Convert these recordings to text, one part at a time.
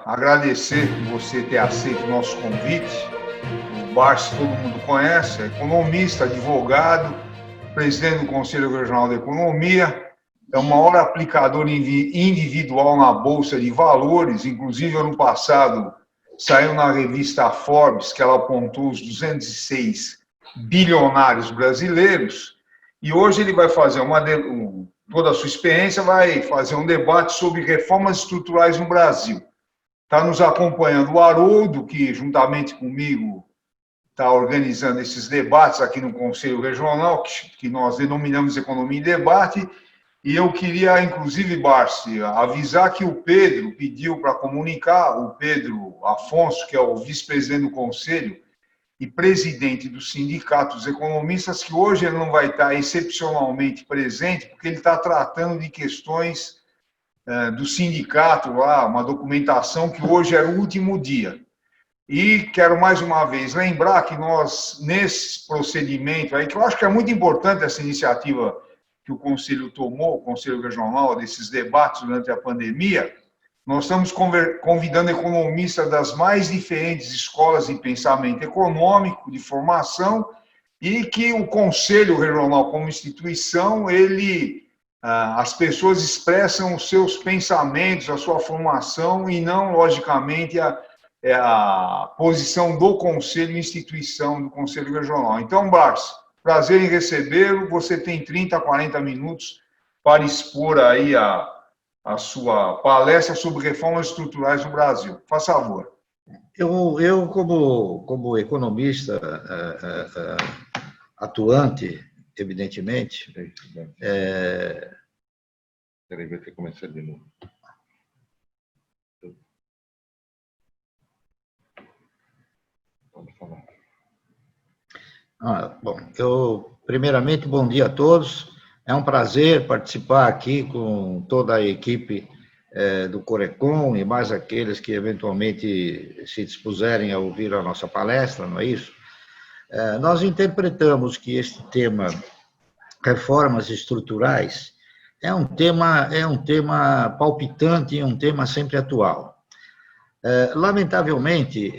agradecer por você ter aceito o nosso convite. O Barsi todo mundo conhece, é economista, advogado, presidente do Conselho Regional de Economia, é o maior aplicador individual na Bolsa de Valores, inclusive ano passado saiu na revista Forbes, que ela apontou os 206 bilionários brasileiros, e hoje ele vai fazer toda a sua experiência, vai fazer um debate sobre reformas estruturais no Brasil. Está nos acompanhando o Haroldo, que juntamente comigo está organizando esses debates aqui no Conselho Regional, que nós denominamos Economia em Debate, e eu queria, inclusive, Barsi, avisar que o Pedro pediu para comunicar, o Pedro Afonso, que é o vice-presidente do Conselho e presidente do Sindicato dos Economistas, que hoje ele não vai estar excepcionalmente presente, porque ele está tratando de questões do sindicato lá, uma documentação que hoje era o último dia. E quero mais uma vez lembrar que nós, nesse procedimento aí, que eu acho que é muito importante essa iniciativa que o Conselho tomou, o Conselho Regional, desses debates durante a pandemia, nós estamos convidando economistas das mais diferentes escolas de pensamento econômico, de formação, e que o Conselho Regional, como instituição, as pessoas expressam os seus pensamentos, a sua formação, e não, logicamente, a posição do Conselho, instituição do Conselho Regional. Então, Barsi, prazer em recebê-lo. Você tem 30, 40 minutos para expor aí a sua palestra sobre reformas estruturais no Brasil. Faça favor. Eu como economista atuante, evidentemente... Peraí, vai ter que começar de novo. Pode falar. Primeiramente, bom dia a todos. É um prazer participar aqui com toda a equipe do Corecon e mais aqueles que eventualmente se dispuserem a ouvir a nossa palestra, não é isso? Nós interpretamos que este tema, reformas estruturais, é um tema palpitante e um tema sempre atual. Lamentavelmente,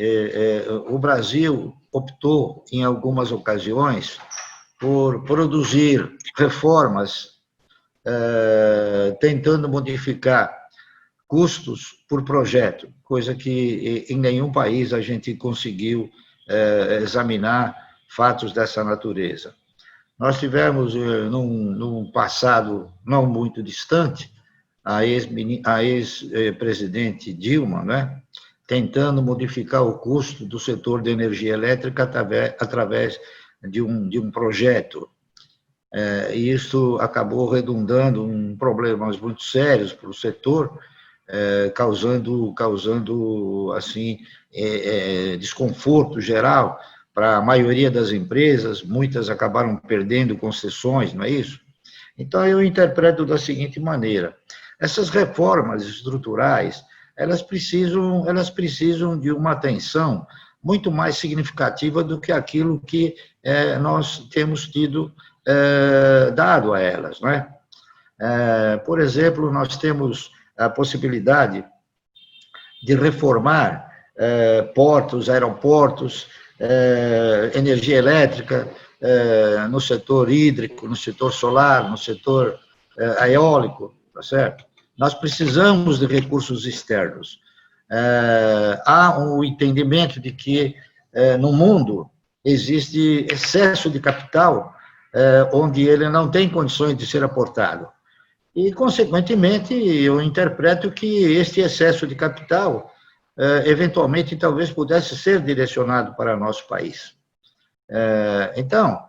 o Brasil optou, em algumas ocasiões, por produzir reformas tentando modificar custos por projeto, coisa que em nenhum país a gente conseguiu examinar fatos dessa natureza. Nós tivemos, num passado não muito distante, a ex-presidente Dilma, né, tentando modificar o custo do setor de energia elétrica através de um projeto. E isso acabou redundando em problemas muito sérios para o setor, causando assim, desconforto geral para a maioria das empresas, muitas acabaram perdendo concessões, não é isso? Então, eu interpreto da seguinte maneira: essas reformas estruturais, elas precisam de uma atenção muito mais significativa do que aquilo que nós temos tido dado a elas, não é? Por exemplo, nós temos a possibilidade de reformar portos, aeroportos, energia elétrica, no setor hídrico, no setor solar, no setor eólico, tá certo? Nós precisamos de recursos externos. Há um entendimento de que no mundo existe excesso de capital onde ele não tem condições de ser aportado. E, consequentemente, eu interpreto que este excesso de capital eventualmente talvez pudesse ser direcionado para nosso país. Então,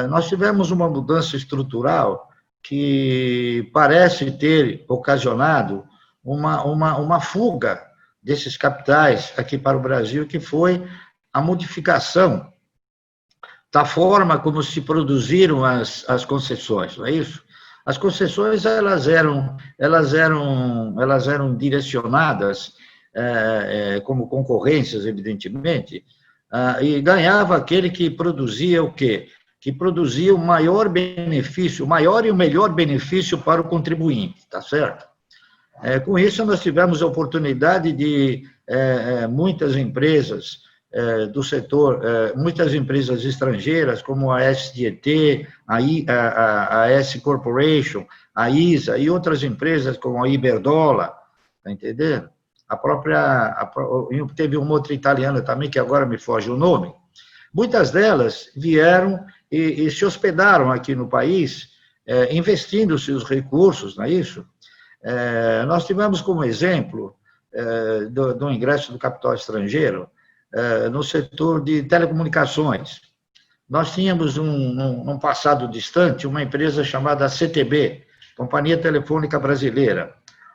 nós tivemos uma mudança estrutural que parece ter ocasionado uma fuga desses capitais aqui para o Brasil, que foi a modificação da forma como se produziram as concessões, não é isso? As concessões elas eram direcionadas como concorrências, evidentemente, e ganhava aquele que produzia o quê? Que produzia o maior benefício, o maior e o melhor benefício para o contribuinte, tá certo? Com isso, nós tivemos a oportunidade de muitas empresas do setor, muitas empresas estrangeiras, como a SDT, a S Corporation, a ISA e outras empresas como a Iberdrola, está entendendo? Teve uma outra italiana também, que agora me foge o nome. Muitas delas vieram e se hospedaram aqui no país, investindo seus recursos, não é isso? Nós tivemos como exemplo do ingresso do capital estrangeiro no setor de telecomunicações. Nós tínhamos, num passado distante, uma empresa chamada CTB, Companhia Telefônica Brasileira,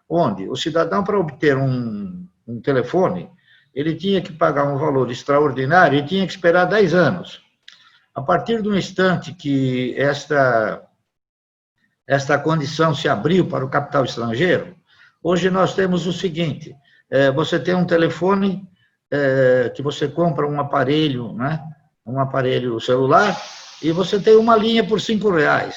onde o cidadão, para obter um telefone, ele tinha que pagar um valor extraordinário e tinha que esperar 10 anos. A partir do instante que esta condição se abriu para o capital estrangeiro, hoje nós temos o seguinte: você tem um telefone que você compra um aparelho, né, um aparelho celular, e você tem uma linha por R$5.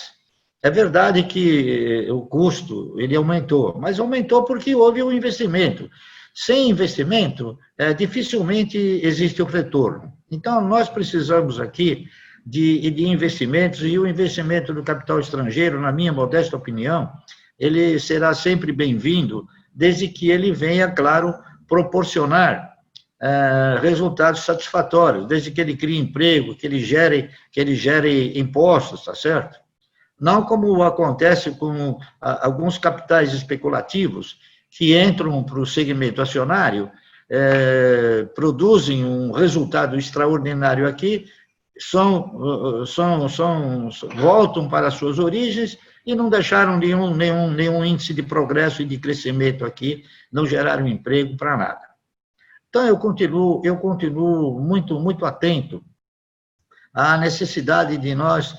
É verdade que o custo ele aumentou, mas aumentou porque houve um investimento. Sem investimento, dificilmente existe o retorno. Então, nós precisamos aqui de investimentos, e o investimento do capital estrangeiro, na minha modesta opinião, ele será sempre bem-vindo, desde que ele venha, claro, proporcionar resultados satisfatórios, desde que ele crie emprego, que ele gere impostos, tá certo? Não como acontece com alguns capitais especulativos que entram para o segmento acionário, produzem um resultado extraordinário aqui, voltam para as suas origens e não deixaram nenhum índice de progresso e de crescimento aqui, não geraram emprego para nada. Então, eu continuo muito atento à necessidade de nós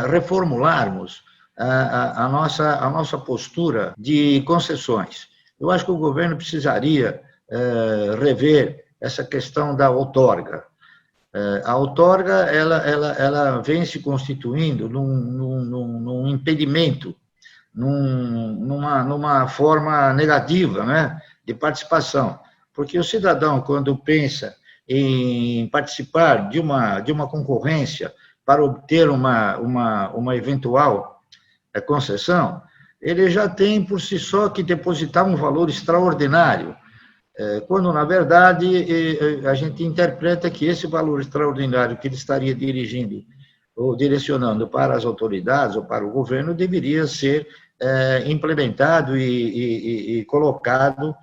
reformularmos a nossa postura de concessões. Eu acho que o governo precisaria rever essa questão da outorga. A outorga, ela vem se constituindo num impedimento, numa forma negativa, né, de participação. Porque o cidadão, quando pensa em participar de uma concorrência para obter uma eventual concessão, ele já tem por si só que depositar um valor extraordinário, quando, na verdade, a gente interpreta que esse valor extraordinário que ele estaria dirigindo ou direcionando para as autoridades ou para o governo deveria ser implementado e colocado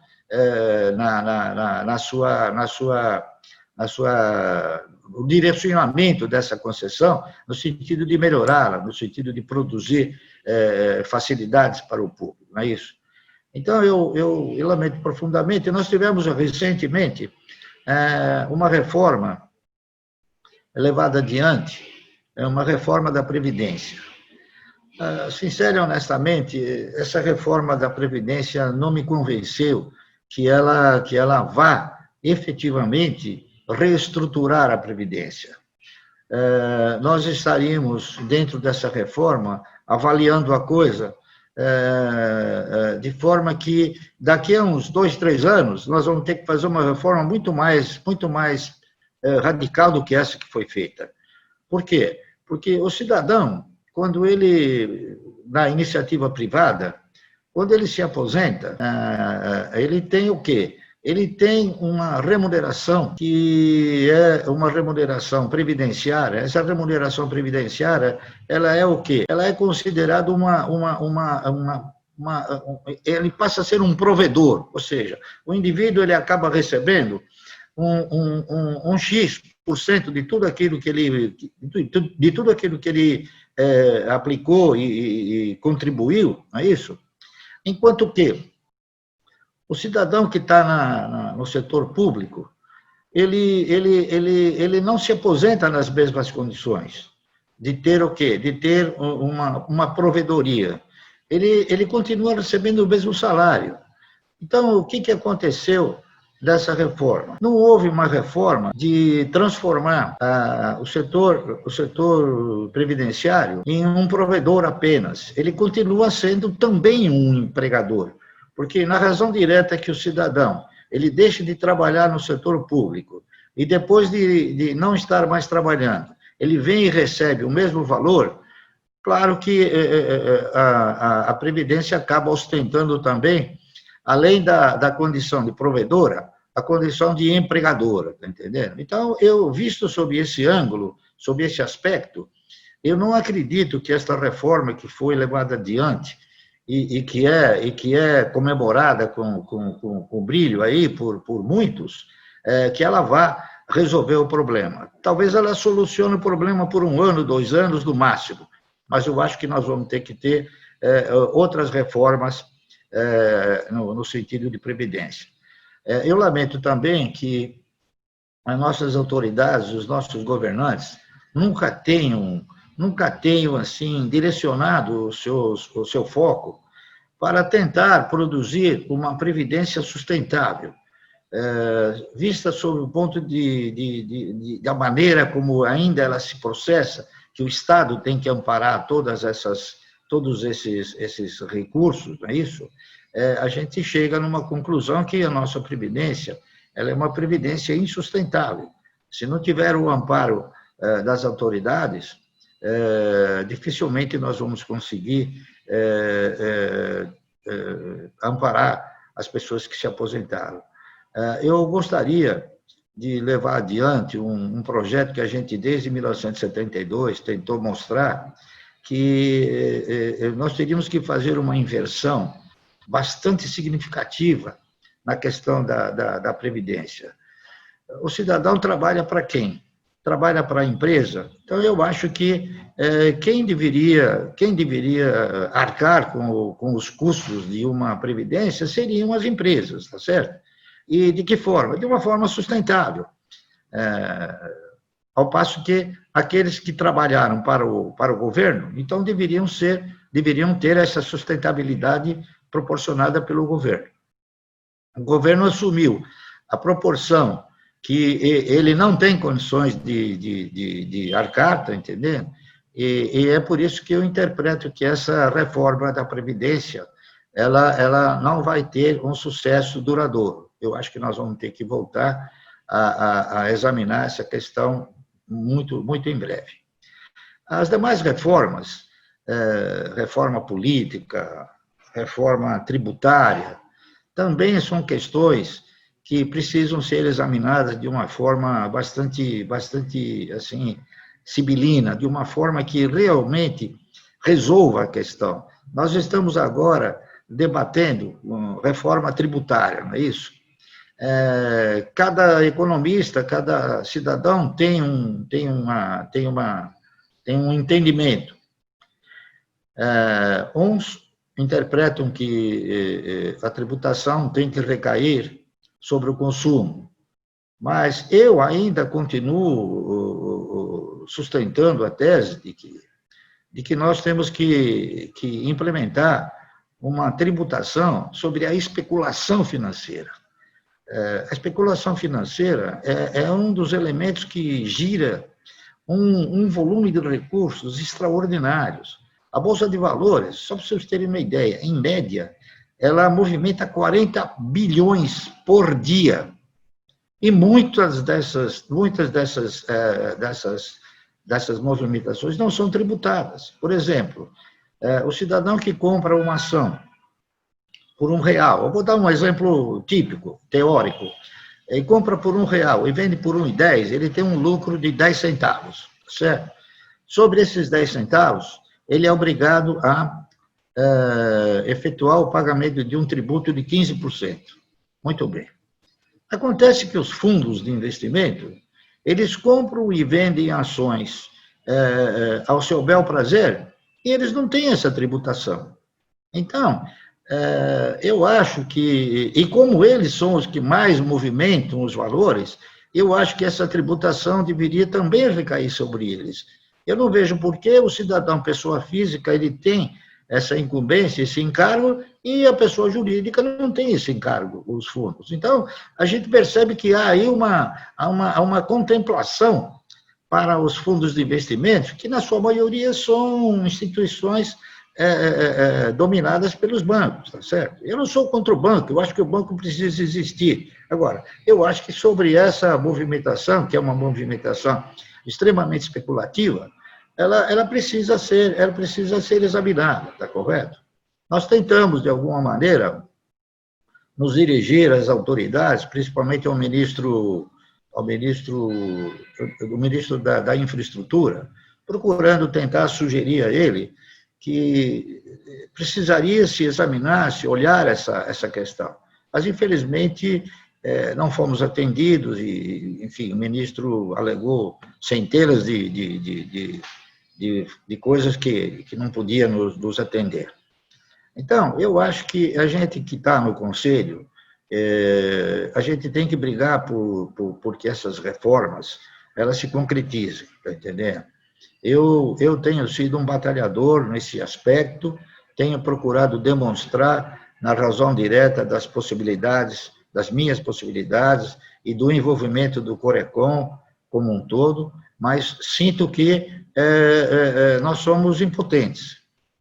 o direcionamento dessa concessão, no sentido de melhorá-la, no sentido de produzir facilidades para o público, não é isso? Então, eu lamento profundamente. Nós tivemos recentemente uma reforma levada adiante, uma reforma da Previdência. Sincero e honestamente, essa reforma da Previdência não me convenceu que ela vá efetivamente reestruturar a Previdência. Nós estaríamos, dentro dessa reforma, avaliando a coisa de forma que, daqui a uns 2, 3 anos, nós vamos ter que fazer uma reforma muito mais radical do que essa que foi feita. Por quê? Porque o cidadão, quando ele, na iniciativa privada, quando ele se aposenta, ele tem o quê? Ele tem uma remuneração que é uma remuneração previdenciária. Essa remuneração previdenciária, ela é o quê? Ela é considerada ele passa a ser um provedor, ou seja, o indivíduo ele acaba recebendo um X% de tudo aquilo que ele aplicou e contribuiu, não é isso? Enquanto que o cidadão que está no setor público, ele não se aposenta nas mesmas condições de ter o quê? De ter uma provedoria. Ele continua recebendo o mesmo salário. Então, o que aconteceu dessa reforma? Não houve uma reforma de transformar o setor previdenciário em um provedor apenas. Ele continua sendo também um empregador. Porque na razão direta que o cidadão ele deixa de trabalhar no setor público e depois de não estar mais trabalhando, ele vem e recebe o mesmo valor, claro que a Previdência acaba ostentando também, além da condição de provedora, a condição de empregadora, está entendendo? Então, eu, visto sob esse ângulo, sob esse aspecto, eu não acredito que esta reforma que foi levada adiante e que é comemorada com brilho aí por muitos, que ela vá resolver o problema. Talvez ela solucione o problema por 1 ano, 2 anos no máximo, mas eu acho que nós vamos ter que ter outras reformas no sentido de previdência. Eu lamento também que as nossas autoridades, os nossos governantes, nunca tenham assim, direcionado o seu foco para tentar produzir uma previdência sustentável, vista sob o ponto da maneira como ainda ela se processa, que o Estado tem que amparar todos esses recursos, não é isso? A gente chega numa conclusão que a nossa previdência ela é uma previdência insustentável. Se não tiver o amparo das autoridades, dificilmente nós vamos conseguir amparar as pessoas que se aposentaram. Eu gostaria de levar adiante um projeto que a gente, desde 1972, tentou mostrar que nós teríamos que fazer uma inversão bastante significativa na questão da Previdência. O cidadão trabalha para quem? Trabalha para a empresa. Então, eu acho que quem deveria arcar com os custos de uma Previdência seriam as empresas, tá certo? E de que forma? De uma forma sustentável. Ao passo que aqueles que trabalharam para o governo, então deveriam ter essa sustentabilidade proporcionada pelo governo. O governo assumiu a proporção que ele não tem condições de arcar, está entendendo? E é por isso que eu interpreto que essa reforma da Previdência ela não vai ter um sucesso duradouro. Eu acho que nós vamos ter que voltar a examinar essa questão muito, muito em breve. As demais reformas, reforma política, reforma tributária, também são questões que precisam ser examinadas de uma forma bastante assim, sibilina, de uma forma que realmente resolva a questão. Nós estamos agora debatendo reforma tributária, não é isso? Cada economista, cada cidadão tem um entendimento. Uns interpretam que a tributação tem que recair sobre o consumo, mas eu ainda continuo sustentando a tese de que nós temos que implementar uma tributação sobre a especulação financeira. A especulação financeira é um dos elementos que gira um volume de recursos extraordinários. A Bolsa de Valores, só para vocês terem uma ideia, em média, ela movimenta 40 bilhões por dia. E muitas dessas movimentações não são tributadas. Por exemplo, o cidadão que compra uma ação por R$1, eu vou dar um exemplo típico, teórico, ele compra por R$1 e vende por R$1,10, ele tem um lucro de 10 centavos, certo? Sobre esses 10 centavos, ele é obrigado a efetuar o pagamento de um tributo de 15%. Muito bem. Acontece que os fundos de investimento, eles compram e vendem ações ao seu bel prazer e eles não têm essa tributação. Então, eu acho que, e como eles são os que mais movimentam os valores, eu acho que essa tributação deveria também recair sobre eles. Eu não vejo por que o cidadão, pessoa física, ele tem essa incumbência, esse encargo, e a pessoa jurídica não tem esse encargo, os fundos. Então, a gente percebe que há aí uma contemplação para os fundos de investimentos, que na sua maioria são instituições dominadas pelos bancos, tá certo? Eu não sou contra o banco, eu acho que o banco precisa existir. Agora, eu acho que sobre essa movimentação, que é uma movimentação extremamente especulativa, ela precisa ser examinada, está correto? Nós tentamos, de alguma maneira, nos dirigir às autoridades, principalmente ao ministro da Infraestrutura, procurando tentar sugerir a ele que precisaria se examinar, se olhar essa questão. Mas, infelizmente, não fomos atendidos e, enfim, o ministro alegou centenas de coisas que não podia nos atender. Então, eu acho que a gente que está no Conselho, a gente tem que brigar porque essas reformas elas se concretizem, está entendendo? Eu tenho sido um batalhador nesse aspecto, tenho procurado demonstrar na razão direta das possibilidades, das minhas possibilidades e do envolvimento do Corecon como um todo, mas sinto que nós somos impotentes.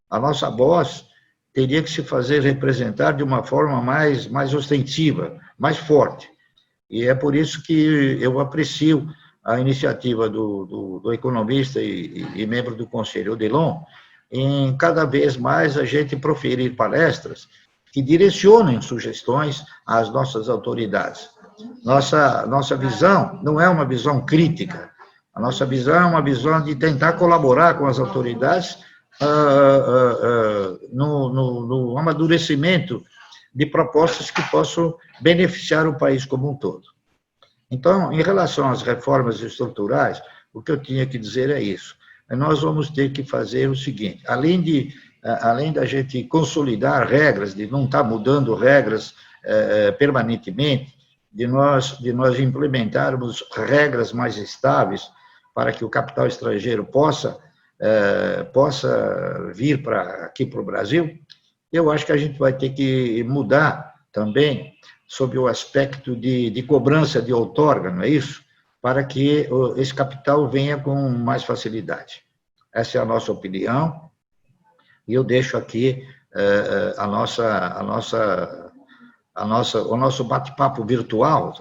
A nossa voz teria que se fazer representar de uma forma mais ostensiva, mais forte. E é por isso que eu aprecio a iniciativa do economista e membro do Conselho, Odilon, em cada vez mais a gente proferir palestras que direcionem sugestões às nossas autoridades. Nossa visão não é uma visão crítica, a nossa visão é uma visão de tentar colaborar com as autoridades no amadurecimento de propostas que possam beneficiar o país como um todo. Então, em relação às reformas estruturais, o que eu tinha que dizer é isso. Nós vamos ter que fazer o seguinte, além da gente consolidar regras, de não estar mudando regras permanentemente, de nós implementarmos regras mais estáveis para que o capital estrangeiro possa vir aqui para o Brasil, eu acho que a gente vai ter que mudar também sob o aspecto de cobrança de outorga, não é isso? Para que esse capital venha com mais facilidade. Essa é a nossa opinião, e eu deixo aqui o nosso bate-papo virtual,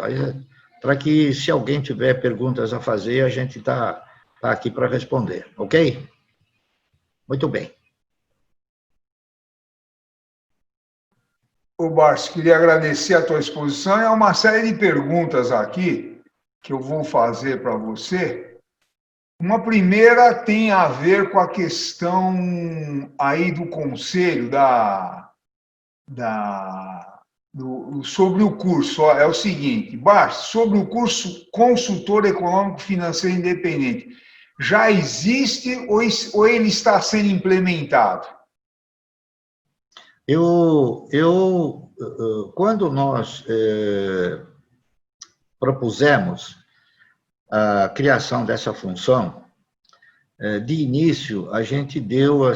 para que, se alguém tiver perguntas a fazer, a gente está aqui para responder, ok? Muito bem. Ô, Barsi, queria agradecer a tua exposição. É uma série de perguntas aqui que eu vou fazer para você. Uma primeira tem a ver com a questão aí do Conselho, sobre o curso. É o seguinte, Barsi, sobre o curso Consultor Econômico Financeiro Independente, já existe ou ele está sendo implementado? Quando nós propusemos a criação dessa função, de início, a gente deu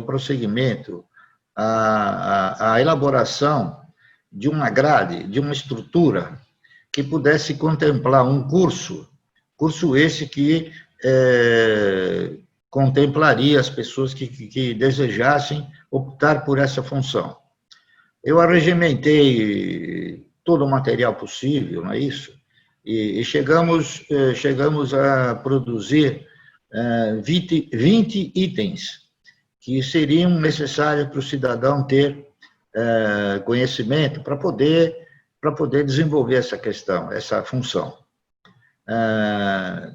prosseguimento à elaboração de uma grade, de uma estrutura que pudesse contemplar um curso esse que contemplaria as pessoas que desejassem optar por essa função. Eu arregimentei todo o material possível, não é isso? E chegamos a produzir 20 itens que seriam necessários para o cidadão ter conhecimento para poder desenvolver essa questão, essa função.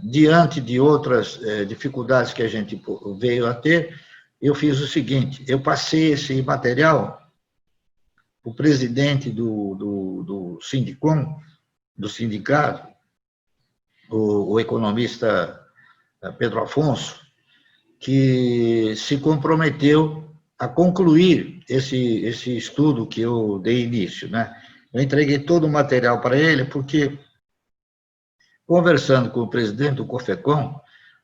Diante de outras dificuldades que a gente veio a ter, eu fiz o seguinte, eu passei esse material para o presidente do Sindicom, do sindicato, o economista Pedro Afonso, que se comprometeu a concluir esse estudo que eu dei início, né? Eu entreguei todo o material para ele, porque, conversando com o presidente do COFECOM,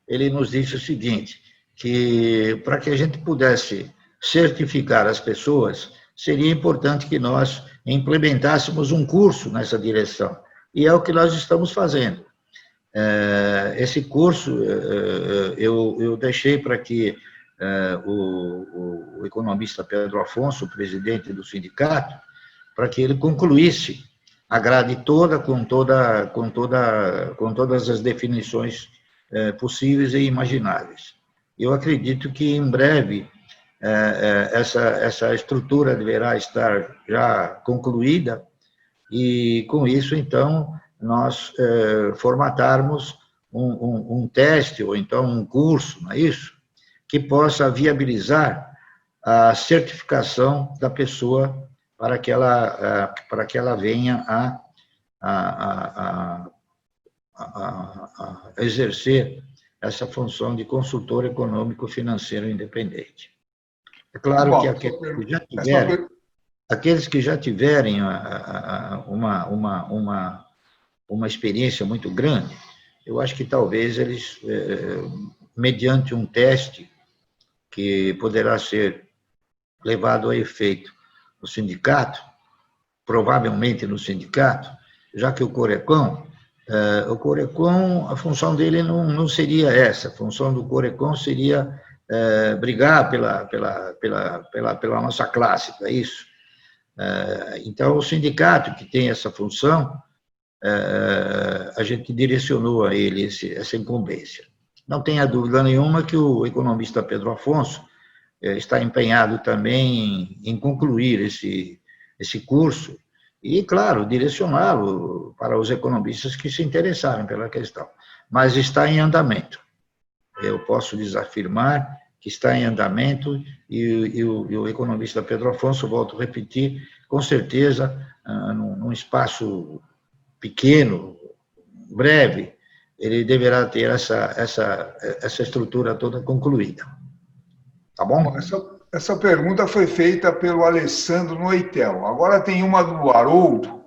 ele nos disse o seguinte, que para que a gente pudesse certificar as pessoas, seria importante que nós implementássemos um curso nessa direção. E é o que nós estamos fazendo. Esse curso eu deixei para que o economista Pedro Afonso, presidente do sindicato, para que ele concluísse a grade toda com todas as definições possíveis e imagináveis. Eu acredito que em breve essa estrutura deverá estar já concluída e com isso então nós formatarmos um teste ou então um curso, não é isso, que possa viabilizar a certificação da pessoa para que ela venha a exercer essa função de consultor econômico-financeiro independente. É claro que aqueles que já tiverem uma experiência muito grande, eu acho que talvez eles, mediante um teste que poderá ser levado a efeito no sindicato, provavelmente no sindicato, já que o Corecon, a função dele não seria essa, a função do Corecon seria brigar pela nossa classe, não é isso? Então, o sindicato que tem essa função, a gente direcionou a ele essa incumbência. Não tenha dúvida nenhuma que o economista Pedro Afonso está empenhado também em concluir esse curso e, claro, direcioná-lo para os economistas que se interessarem pela questão. Mas está em andamento. Eu posso lhes afirmar que está em andamento e o economista Pedro Afonso, volto a repetir, com certeza, num espaço pequeno, breve, ele deverá ter essa estrutura toda concluída. Tá bom? Essa pergunta foi feita pelo Alessandro Noitel. Agora tem uma do Haroldo,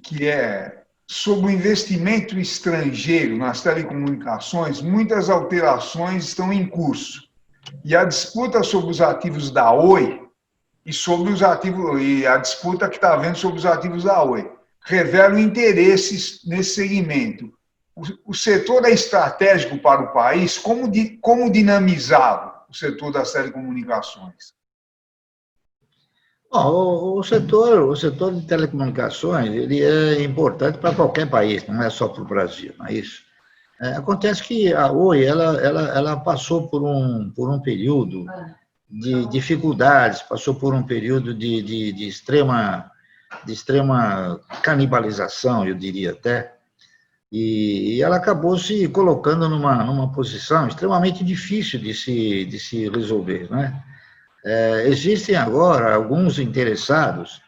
que é sobre o investimento estrangeiro nas telecomunicações. Muitas alterações estão em curso. E a disputa sobre os ativos da Oi e a disputa que está havendo sobre os ativos da Oi revelam interesses nesse segmento. O setor é estratégico para o país? Como dinamizá-lo, o setor das telecomunicações? Bom, o setor de telecomunicações ele é importante para qualquer país, não é só para o Brasil, não é isso? Acontece que a Oi ela passou por um período de dificuldades, passou por um período de extrema canibalização, eu diria até, e ela acabou se colocando numa posição extremamente difícil de se resolver, né? Existem agora alguns interessados,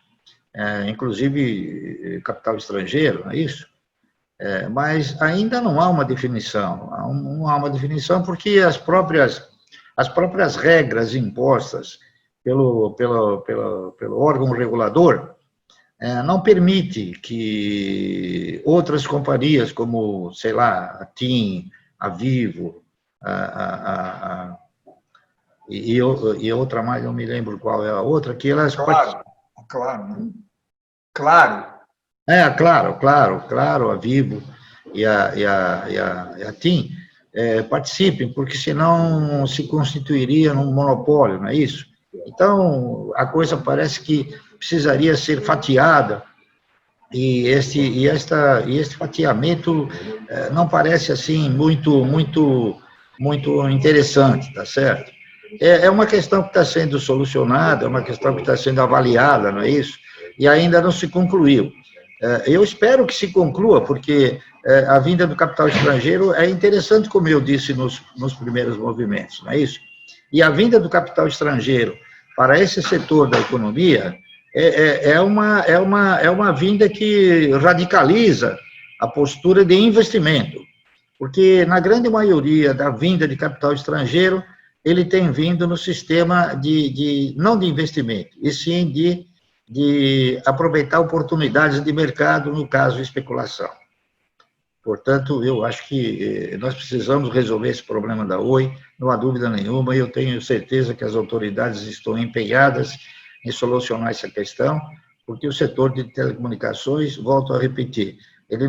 inclusive capital estrangeiro, não é isso? Mas ainda não há uma definição. Não há uma definição porque as próprias regras impostas pelo órgão regulador não permite que outras companhias como, sei lá, a TIM, a Vivo, e outra mais, não me lembro qual é a outra, que elas... Claro, a Vivo e a TIM participem, porque senão se constituiria num monopólio, não é isso? Então, a coisa parece que precisaria ser fatiada, e este fatiamento não parece assim muito interessante, tá certo? É uma questão que está sendo solucionada, é uma questão que está sendo avaliada, não é isso? E ainda não se concluiu. Eu espero que se conclua, porque a vinda do capital estrangeiro é interessante, como eu disse nos primeiros movimentos, não é isso? E a vinda do capital estrangeiro para esse setor da economia é uma vinda que radicaliza a postura de investimento, porque na grande maioria da vinda de capital estrangeiro, ele tem vindo no sistema não de investimento, e sim de aproveitar oportunidades de mercado, no caso, especulação. Portanto, eu acho que nós precisamos resolver esse problema da Oi, não há dúvida nenhuma, e eu tenho certeza que as autoridades estão empenhadas em solucionar essa questão, porque o setor de telecomunicações, volto a repetir, ele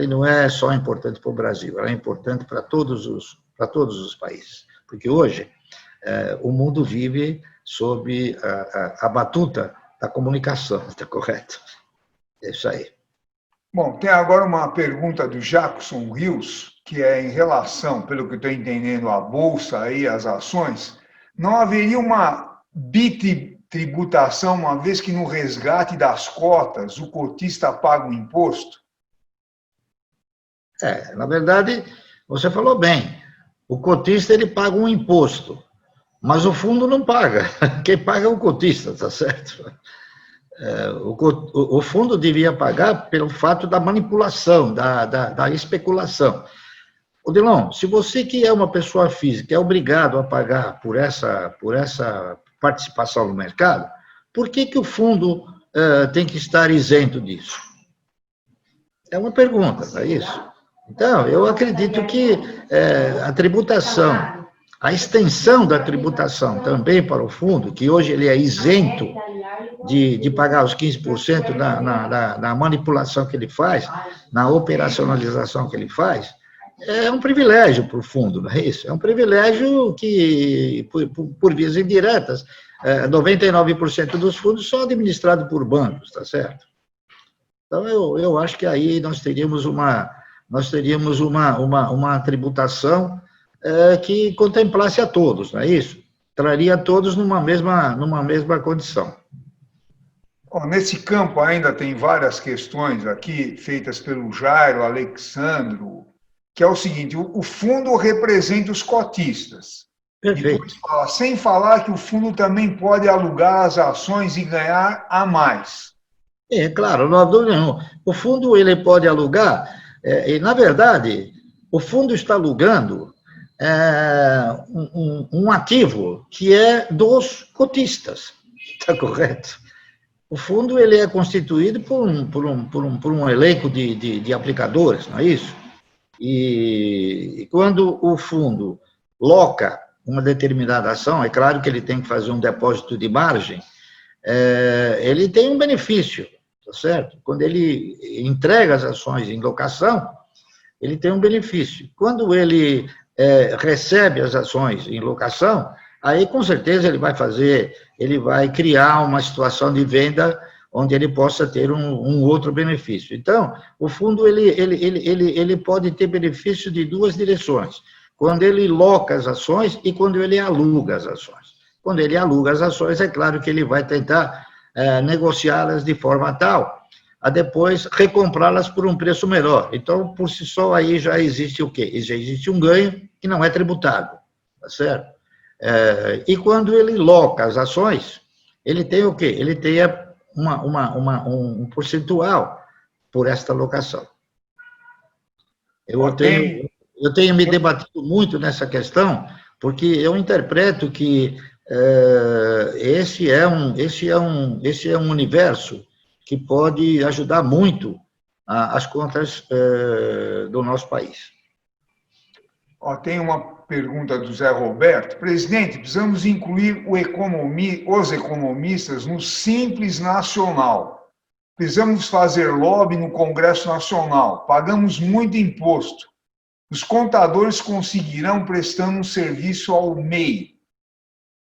não é só importante para o Brasil, ele é importante para todos os países, porque hoje o mundo vive sob a batuta da comunicação, está correto? É isso aí. Bom, tem agora uma pergunta do Jackson Rios, que é em relação, pelo que eu estou entendendo, à Bolsa e às ações. Não haveria uma bitributação, uma vez que no resgate das cotas o cotista paga o imposto? Na verdade, você falou bem, o cotista ele paga um imposto, mas o fundo não paga, quem paga é o cotista, tá certo? O fundo devia pagar pelo fato da manipulação, da especulação. Odilon, se você que é uma pessoa física é obrigado a pagar por essa participação no mercado, por que o fundo tem que estar isento disso? É uma pergunta, não é isso? Então, eu acredito que a tributação, a extensão da tributação também para o fundo, que hoje ele é isento de pagar os 15% na manipulação que ele faz, na operacionalização que ele faz, é um privilégio para o fundo, não é isso? É um privilégio que, por vias indiretas, 99% dos fundos são administrados por bancos, tá certo? Então, eu acho que aí nós teríamos uma tributação que contemplasse a todos, não é isso? Traria a todos numa mesma condição. Bom, nesse campo ainda tem várias questões aqui, feitas pelo Jairo, Alexandro, que é o seguinte: o fundo representa os cotistas. Perfeito. Sem falar que o fundo também pode alugar as ações e ganhar a mais. Claro, não há dúvida nenhuma. O fundo ele pode alugar, e, na verdade, o fundo está alugando um ativo que é dos cotistas, está correto? O fundo ele é constituído por um elenco de aplicadores, não é isso? E quando o fundo loca uma determinada ação, é claro que ele tem que fazer um depósito de margem, ele tem um benefício, tá certo? Quando ele entrega as ações em locação, ele tem um benefício. Quando ele recebe as ações em locação, aí com certeza ele vai criar uma situação de venda onde ele possa ter um outro benefício. Então, o fundo ele pode ter benefício de duas direções: quando ele loca as ações e quando ele aluga as ações. Quando ele aluga as ações, é claro que ele vai tentar negociá-las de forma tal a depois recomprá-las por um preço melhor. Então, por si só, aí já existe o quê? Já existe um ganho que não é tributado, tá certo? E quando ele loca as ações, ele tem o quê? Ele tem um percentual por esta locação. Eu tenho me debatido muito nessa questão, porque eu interpreto que esse é um universo que pode ajudar muito as contas do nosso país. Tem uma pergunta do Zé Roberto. Presidente, precisamos incluir os economistas no Simples Nacional. Precisamos fazer lobby no Congresso Nacional. Pagamos muito imposto. Os contadores conseguirão prestando um serviço ao MEI.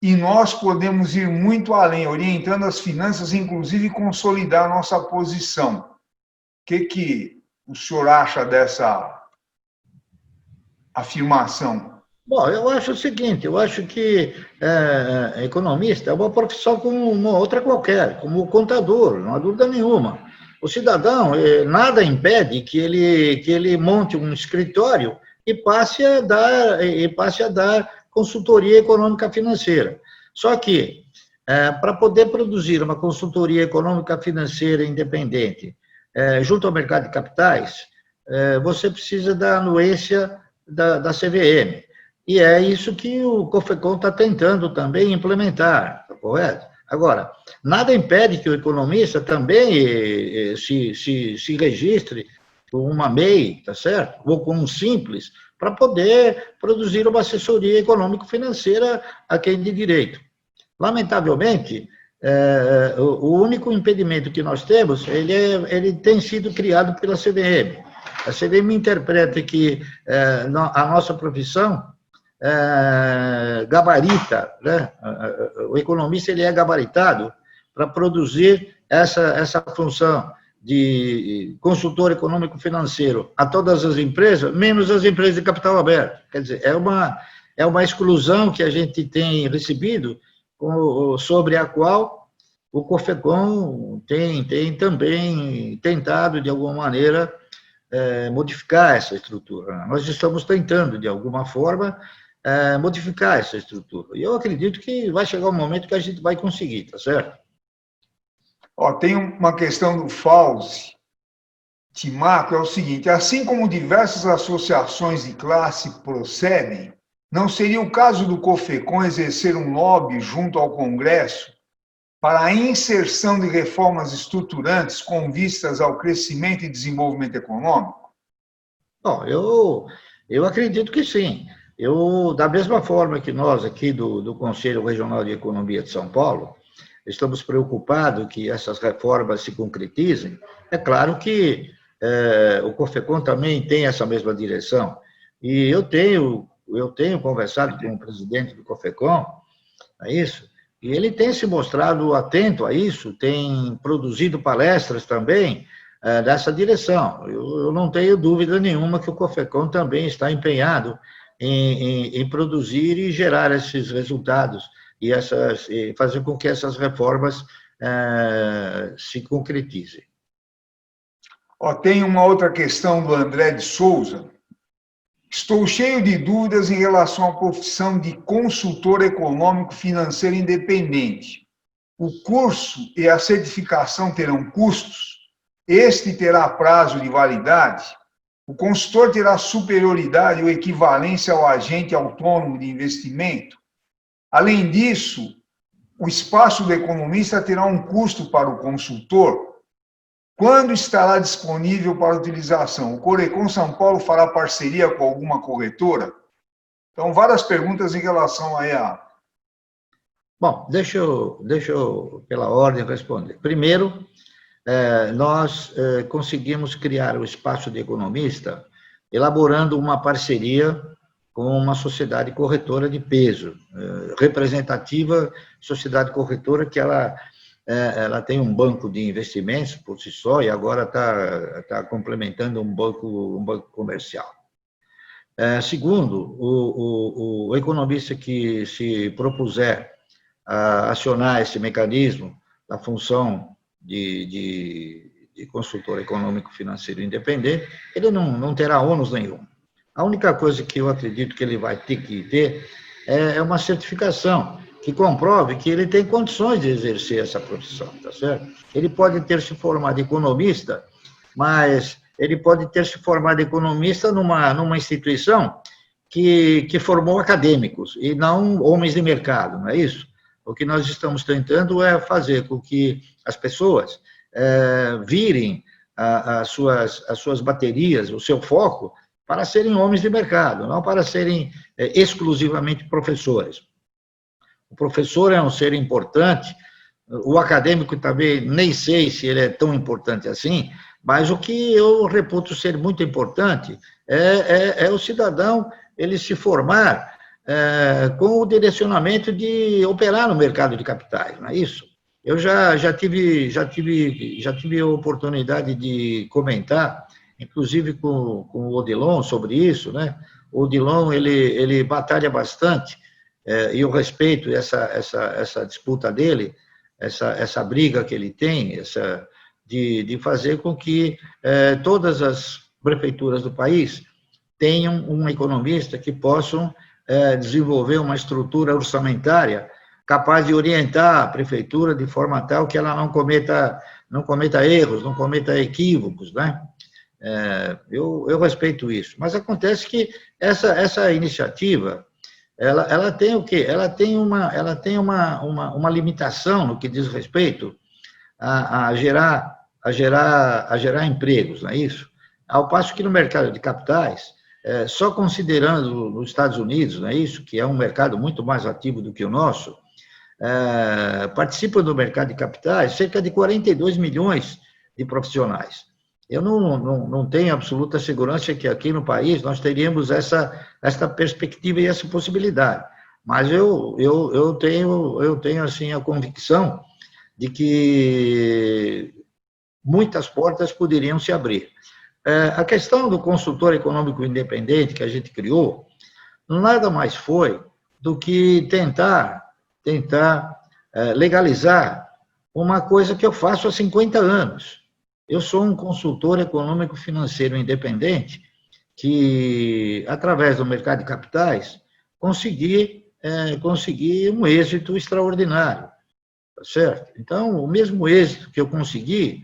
E nós podemos ir muito além, orientando as finanças, inclusive consolidar nossa posição. O que o senhor acha dessa afirmação? Bom, eu acho o seguinte, eu acho que economista é uma profissão como uma outra qualquer, como o contador, não há dúvida nenhuma. O cidadão, nada impede que ele monte um escritório e passe a dar consultoria econômica financeira. Só que, para poder produzir uma consultoria econômica financeira independente junto ao mercado de capitais, você precisa da anuência da CVM. E é isso que o COFECON está tentando também implementar, tá correto? Agora, nada impede que o economista também se registre com uma MEI, tá certo? Ou com um Simples, para poder produzir uma assessoria econômico-financeira a quem de direito. Lamentavelmente, o único impedimento que nós temos, ele tem sido criado pela CVM. A CVM interpreta que a nossa profissão gabarita, né? O economista ele é gabaritado para produzir essa função de consultor econômico-financeiro a todas as empresas, menos as empresas de capital aberto. Quer dizer, é uma exclusão que a gente tem recebido, sobre a qual o COFECON tem também tentado, de alguma maneira, modificar essa estrutura. Nós estamos tentando, de alguma forma, modificar essa estrutura. E eu acredito que vai chegar um momento que a gente vai conseguir, tá certo? Tem uma questão do Fauzi Timaco, é o seguinte: assim como diversas associações de classe procedem, não seria o caso do COFECON exercer um lobby junto ao Congresso para a inserção de reformas estruturantes com vistas ao crescimento e desenvolvimento econômico? Bom, eu acredito que sim. Da mesma forma que nós aqui do Conselho Regional de Economia de São Paulo, estamos preocupados que essas reformas se concretizem. É claro que o COFECON também tem essa mesma direção. E eu tenho conversado com o presidente do COFECON, é isso, e ele tem se mostrado atento a isso, tem produzido palestras também dessa direção. Eu não tenho dúvida nenhuma que o COFECON também está empenhado em produzir e gerar esses resultados e fazer com que essas reformas se concretizem. Tem uma outra questão do André de Souza. Estou cheio de dúvidas em relação à profissão de consultor econômico financeiro independente. O curso e a certificação terão custos? Este terá prazo de validade? O consultor terá superioridade ou equivalência ao agente autônomo de investimento? Além disso, o espaço do economista terá um custo para o consultor? Quando estará disponível para utilização? O Corecon São Paulo fará parceria com alguma corretora? Então, várias perguntas em relação a... Bom, deixa eu, pela ordem, responder. Primeiro, nós conseguimos criar o espaço de economista elaborando uma parceria com uma sociedade corretora de peso, representativa sociedade corretora, que ela tem um banco de investimentos por si só e agora está complementando um banco comercial. Segundo, o economista que se propuser a acionar esse mecanismo da função de consultor econômico financeiro independente, ele não terá ônus nenhum. A única coisa que eu acredito que ele vai ter que ter é uma certificação que comprove que ele tem condições de exercer essa profissão, tá certo? Ele pode ter se formado economista, mas ele pode ter se formado economista numa instituição que formou acadêmicos e não homens de mercado, não é isso? O que nós estamos tentando é fazer com que as pessoas virem as suas baterias, o seu foco, para serem homens de mercado, não para serem exclusivamente professores. O professor é um ser importante, o acadêmico também, nem sei se ele é tão importante assim, mas o que eu reputo ser muito importante é o cidadão ele se formar com o direcionamento de operar no mercado de capitais, não é isso? Eu já tive a oportunidade de comentar, inclusive com o Odilon, sobre isso, né? O Odilon, ele batalha bastante, e eu respeito essa disputa dele, essa briga que ele tem, de fazer com que todas as prefeituras do país tenham um economista que possam desenvolver uma estrutura orçamentária capaz de orientar a prefeitura de forma tal que ela não cometa erros, não cometa equívocos, né? Eu respeito isso, mas acontece que essa iniciativa ela tem o quê? Ela tem uma limitação no que diz respeito a gerar empregos, não é isso? Ao passo que no mercado de capitais, só considerando os Estados Unidos, não é isso, que é um mercado muito mais ativo do que o nosso, participam do mercado de capitais cerca de 42 milhões de profissionais. Eu não tenho absoluta segurança que aqui no país nós teríamos essa perspectiva e essa possibilidade, mas eu tenho assim, a convicção de que muitas portas poderiam se abrir. A questão do consultor econômico independente que a gente criou, nada mais foi do que tentar legalizar uma coisa que eu faço há 50 anos. Eu sou um consultor econômico financeiro independente que, através do mercado de capitais, consegui um êxito extraordinário, tá certo? Então, o mesmo êxito que eu consegui,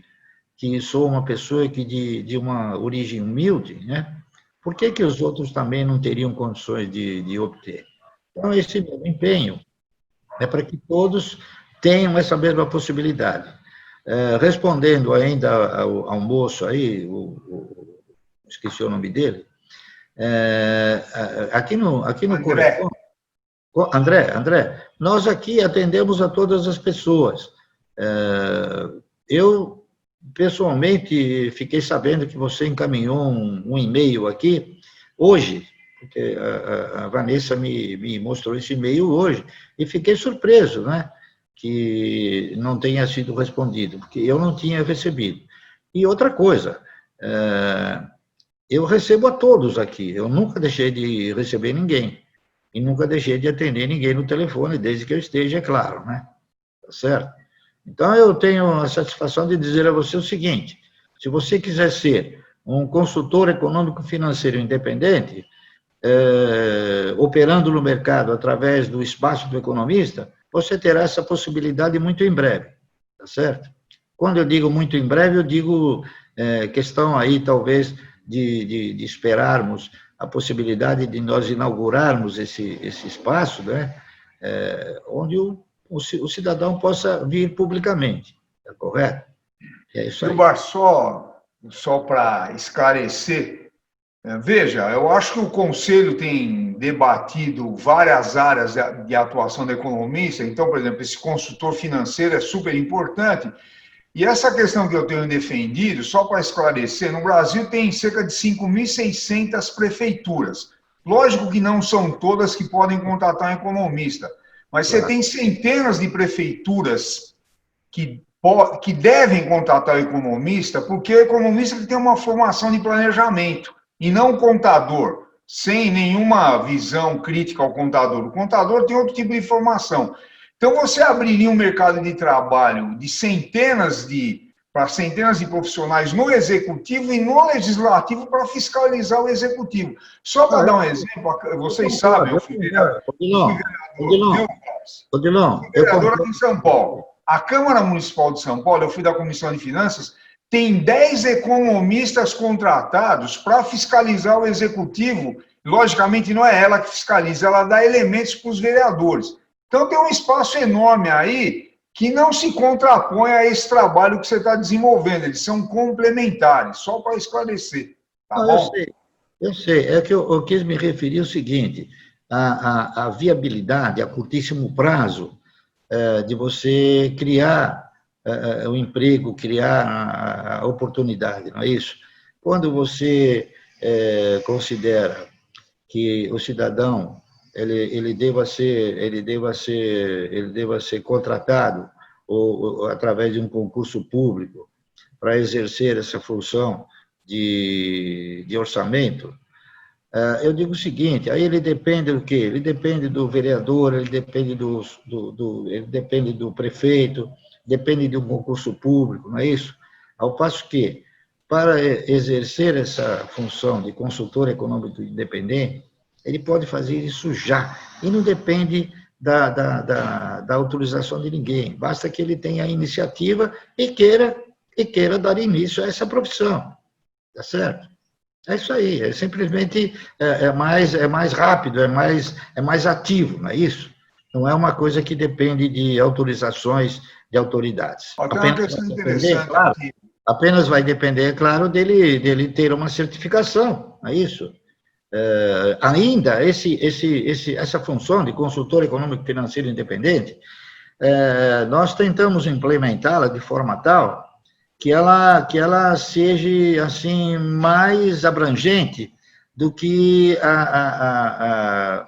que sou uma pessoa que de uma origem humilde, né? Por que os outros também não teriam condições de obter? Então, esse meu empenho é para que todos tenham essa mesma possibilidade. Respondendo ainda ao moço aí, esqueci o nome dele, aqui no Corecon, André, nós aqui atendemos a todas as pessoas. Eu, pessoalmente, fiquei sabendo que você encaminhou um e-mail aqui, hoje, porque a Vanessa me mostrou esse e-mail hoje, e fiquei surpreso, né, que não tenha sido respondido, porque eu não tinha recebido. E outra coisa, eu recebo a todos aqui, eu nunca deixei de receber ninguém, e nunca deixei de atender ninguém no telefone, desde que eu esteja, é claro, né, tá certo? Então, eu tenho a satisfação de dizer a você o seguinte, se você quiser ser um consultor econômico financeiro independente, operando no mercado através do espaço do economista, você terá essa possibilidade muito em breve, tá certo? Quando eu digo muito em breve, eu digo questão aí, talvez, de esperarmos a possibilidade de nós inaugurarmos esse espaço, né? Onde o cidadão possa vir publicamente, tá correto? É isso aí. Gilmar, só para esclarecer, veja, eu acho que o Conselho tem debatido várias áreas de atuação do economista, então, por exemplo, esse consultor financeiro é super importante, e essa questão que eu tenho defendido, só para esclarecer, no Brasil tem cerca de 5.600 prefeituras. Lógico que não são todas que podem contratar um economista, mas você tem centenas de prefeituras que devem contratar o economista, porque o economista tem uma formação de planejamento, e não o contador, sem nenhuma visão crítica ao contador. O contador tem outro tipo de formação. Então, você abriria um mercado de trabalho de centenas de profissionais no executivo e no legislativo para fiscalizar o executivo. Só para dar um exemplo, vocês sabem, eu fui vereador aqui em São Paulo. A Câmara Municipal de São Paulo, eu fui da Comissão de Finanças, tem 10 economistas contratados para fiscalizar o executivo. Logicamente, não é ela que fiscaliza, ela dá elementos para os vereadores. Então, tem um espaço enorme aí que não se contrapõe a esse trabalho que você está desenvolvendo. Eles são complementares, só para esclarecer. Tá bom? Eu sei. É que eu quis me referir ao seguinte, a viabilidade a curtíssimo prazo de você criar o emprego, criar a oportunidade, não é isso? Quando você considera que o cidadão ele deva ser contratado ou através de um concurso público para exercer essa função de orçamento, eu digo o seguinte, aí ele depende do quê? Ele depende do vereador, ele depende ele depende do prefeito, depende de um concurso público, não é isso? Ao passo que, para exercer essa função de consultor econômico independente, ele pode fazer isso já, e não depende da autorização de ninguém, basta que ele tenha a iniciativa e queira dar início a essa profissão, tá certo? É isso aí, simplesmente mais rápido, é mais ativo, não é isso? Não é uma coisa que depende de autorizações de autoridades. Apenas vai depender, é claro, dele ter uma certificação, não é isso? Ainda, essa função de consultor econômico financeiro independente, nós tentamos implementá-la de forma tal que ela seja assim mais abrangente do que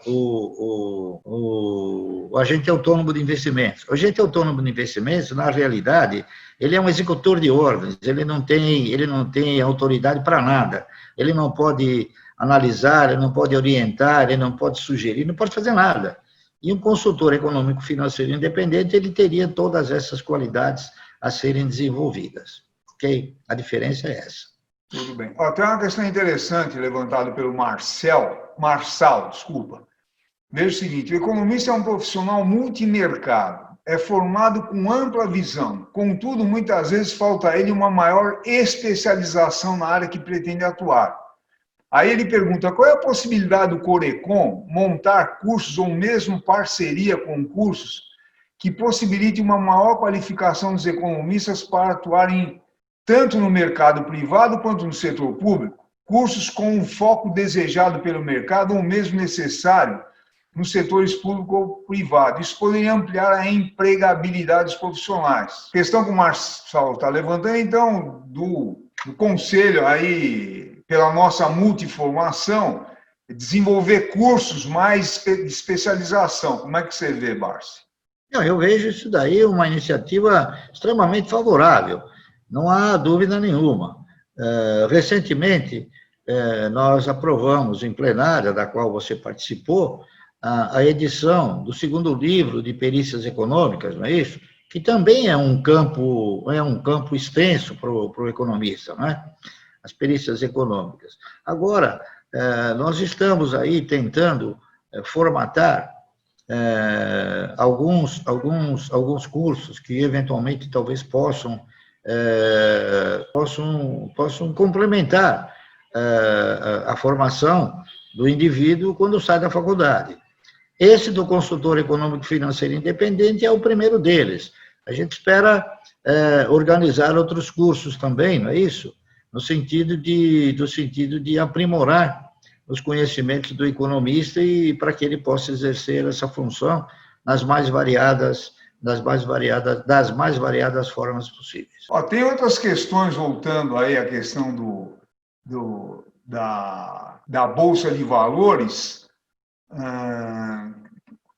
o agente autônomo de investimentos. O agente autônomo de investimentos, na realidade, ele é um executor de ordens, ele não tem autoridade para nada, ele não pode analisar, ele não pode orientar, ele não pode sugerir, não pode fazer nada. E um consultor econômico financeiro independente, ele teria todas essas qualidades a serem desenvolvidas. Ok? A diferença é essa. Tudo bem. Ó, tem uma questão interessante levantada pelo Marçal, desculpa. Veja o seguinte, o economista é um profissional multimercado, é formado com ampla visão, contudo, muitas vezes falta a ele uma maior especialização na área que pretende atuar. Aí ele pergunta, qual é a possibilidade do Corecon montar cursos ou mesmo parceria com cursos que possibilite uma maior qualificação dos economistas para atuarem tanto no mercado privado quanto no setor público, cursos com o foco desejado pelo mercado ou mesmo necessário nos setores público ou privado. Isso poderia ampliar a empregabilidade dos profissionais. Questão que o Marçal está levantando, então, do conselho aí, pela nossa multiformação, desenvolver cursos mais de especialização. Como é que você vê, Barsi? Eu vejo isso daí uma iniciativa extremamente favorável. Não há dúvida nenhuma. Recentemente, nós aprovamos em plenária, da qual você participou, a edição do segundo livro de perícias econômicas, não é isso? Que também é um campo extenso para o economista, não é? As perícias econômicas. Agora, nós estamos aí tentando formatar alguns cursos que eventualmente talvez possam complementar a formação do indivíduo quando sai da faculdade. Esse do consultor econômico financeiro independente é o primeiro deles. A gente espera organizar outros cursos também, não é isso? No sentido de aprimorar os conhecimentos do economista e para que ele possa exercer essa função das mais variadas formas possíveis. Tem outras questões, voltando aí à questão da Bolsa de Valores.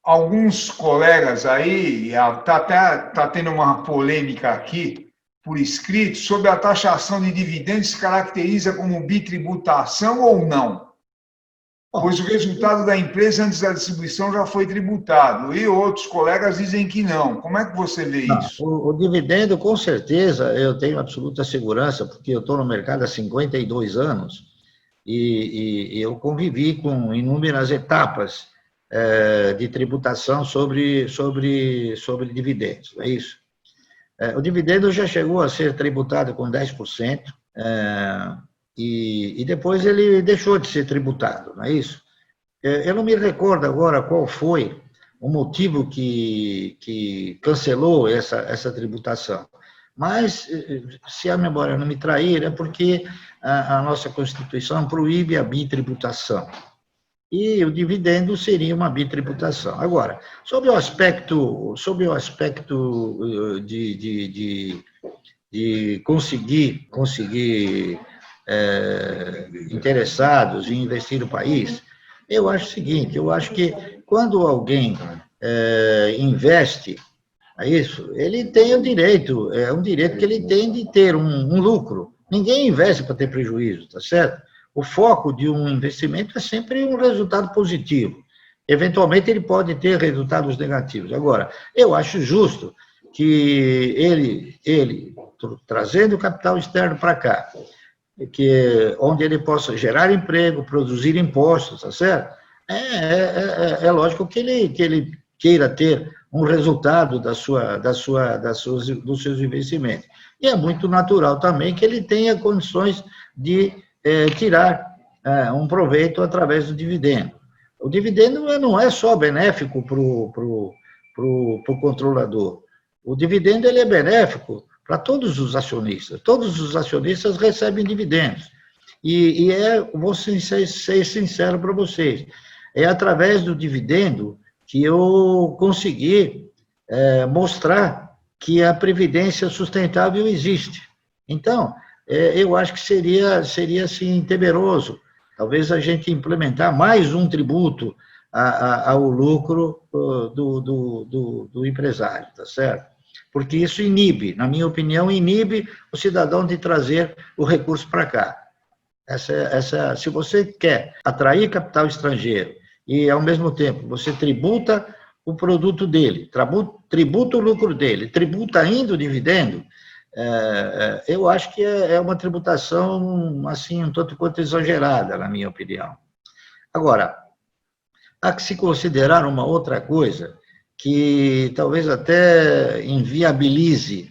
Alguns colegas aí, está tendo uma polêmica aqui, por escrito, sobre a taxação de dividendos se caracteriza como bitributação ou não. Pois o resultado da empresa antes da distribuição já foi tributado, e outros colegas dizem que não. Como é que você vê isso? O dividendo, com certeza, eu tenho absoluta segurança, porque eu estou no mercado há 52 anos, e eu convivi com inúmeras etapas de tributação sobre dividendos, não é isso? O dividendo já chegou a ser tributado com 10%, e depois ele deixou de ser tributado, não é isso? Eu não me recordo agora qual foi o motivo que cancelou essa tributação, mas, se a memória não me trair, é porque a nossa Constituição proíbe a bitributação. E o dividendo seria uma bitributação. Agora, sobre o aspecto de conseguir interessados em investir no país, eu acho o seguinte, eu acho que quando alguém investe, ele tem o direito, é um direito que ele tem de ter um lucro. Ninguém investe para ter prejuízo, tá certo? O foco de um investimento é sempre um resultado positivo. Eventualmente, ele pode ter resultados negativos. Agora, eu acho justo que ele trazendo capital externo para cá, onde ele possa gerar emprego, produzir impostos, tá certo? É lógico que ele queira ter um resultado dos seus investimentos. E é muito natural também que ele tenha condições de tirar um proveito através do dividendo. O dividendo não é só benéfico para o controlador. O dividendo ele é benéfico para todos os acionistas. Todos os acionistas recebem dividendos. E vou ser sincero para vocês, é através do dividendo que eu consegui mostrar que a previdência sustentável existe. Então, eu acho que seria assim, temeroso, talvez a gente implementar mais um tributo ao lucro do empresário, tá certo? Porque isso inibe, na minha opinião, inibe o cidadão de trazer o recurso para cá. Se você quer atrair capital estrangeiro e, ao mesmo tempo, você tributa o produto dele, tributa o lucro dele, tributa ainda o dividendo, eu acho que é uma tributação, assim, um tanto quanto exagerada, na minha opinião. Agora, há que se considerar uma outra coisa, que talvez até inviabilize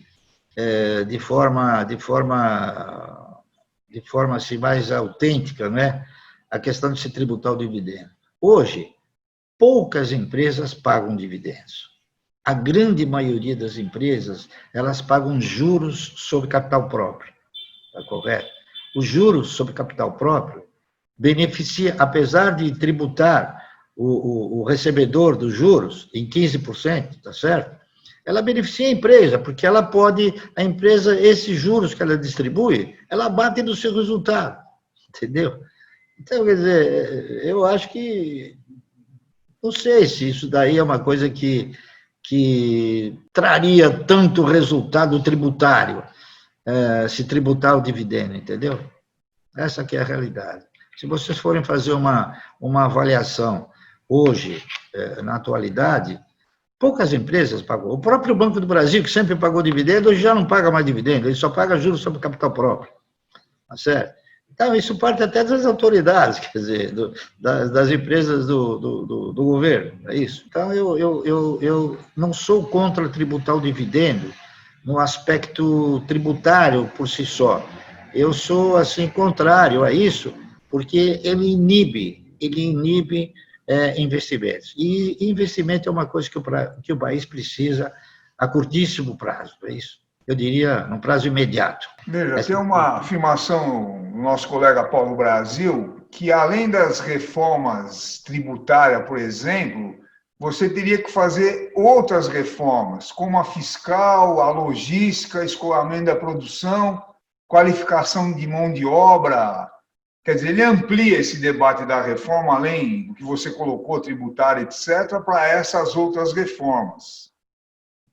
de forma assim, mais autêntica, né, a questão de se tributar o dividendo. Hoje, poucas empresas pagam dividendos. A grande maioria das empresas, elas pagam juros sobre capital próprio, está correto? Os juros sobre capital próprio beneficia, apesar de tributar o recebedor dos juros em 15%, tá certo? Ela beneficia a empresa, porque a empresa, esses juros que ela distribui, ela bate no seu resultado, entendeu? Então, quer dizer, eu acho que, não sei se isso daí é uma coisa que traria tanto resultado tributário, se tributar o dividendo, entendeu? Essa que é a realidade. Se vocês forem fazer uma avaliação hoje, na atualidade, poucas empresas pagam. O próprio Banco do Brasil, que sempre pagou dividendo, hoje já não paga mais dividendo, ele só paga juros sobre capital próprio. Tá certo? Então, isso parte até das autoridades, quer dizer, das empresas do governo, é isso. Então, eu não sou contra tributar o dividendo no aspecto tributário por si só. Eu sou, assim, contrário a isso, porque ele inibe investimentos. E investimento é uma coisa que o país precisa a curtíssimo prazo, é isso. Eu diria, num prazo imediato. Veja, tem uma afirmação do nosso colega Paulo Brasil, que além das reformas tributárias, por exemplo, você teria que fazer outras reformas, como a fiscal, a logística, escoamento da produção, qualificação de mão de obra. Quer dizer, ele amplia esse debate da reforma, além do que você colocou, tributária, etc., para essas outras reformas.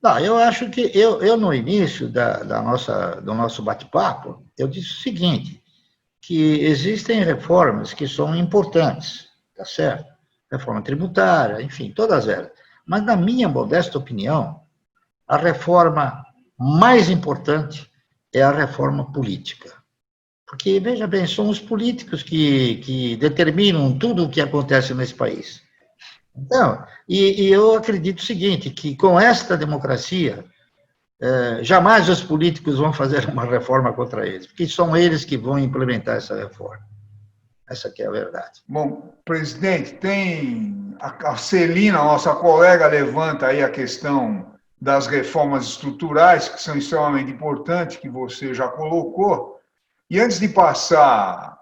Não, eu acho que eu no início do nosso bate-papo, eu disse o seguinte, que existem reformas que são importantes, tá certo? Reforma tributária, enfim, todas elas. Mas, na minha modesta opinião, a reforma mais importante é a reforma política. Porque, veja bem, são os políticos que determinam tudo o que acontece nesse país. Então, e eu acredito o seguinte, que com esta democracia, jamais os políticos vão fazer uma reforma contra eles, porque são eles que vão implementar essa reforma. Essa que é a verdade. Bom, presidente, tem a Celina, nossa colega, levanta aí a questão das reformas estruturais, que são extremamente importantes, que você já colocou. E antes de passar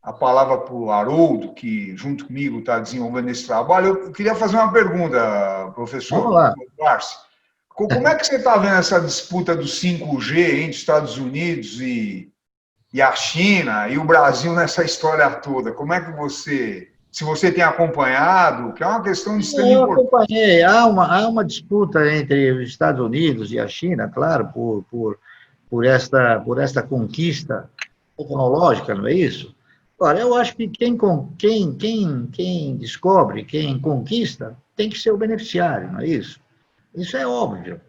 a palavra para o Haroldo, que junto comigo está desenvolvendo esse trabalho, eu queria fazer uma pergunta, professor. Vamos lá. Como é que você está vendo essa disputa do 5G entre os Estados Unidos e a China e o Brasil nessa história toda? Como é que se você tem acompanhado, que é uma questão de extrema importância? Eu acompanhei, há uma disputa entre os Estados Unidos e a China, claro, por esta conquista tecnológica, não é isso? Agora, eu acho que quem descobre, quem conquista, tem que ser o beneficiário, não é isso? Isso é óbvio.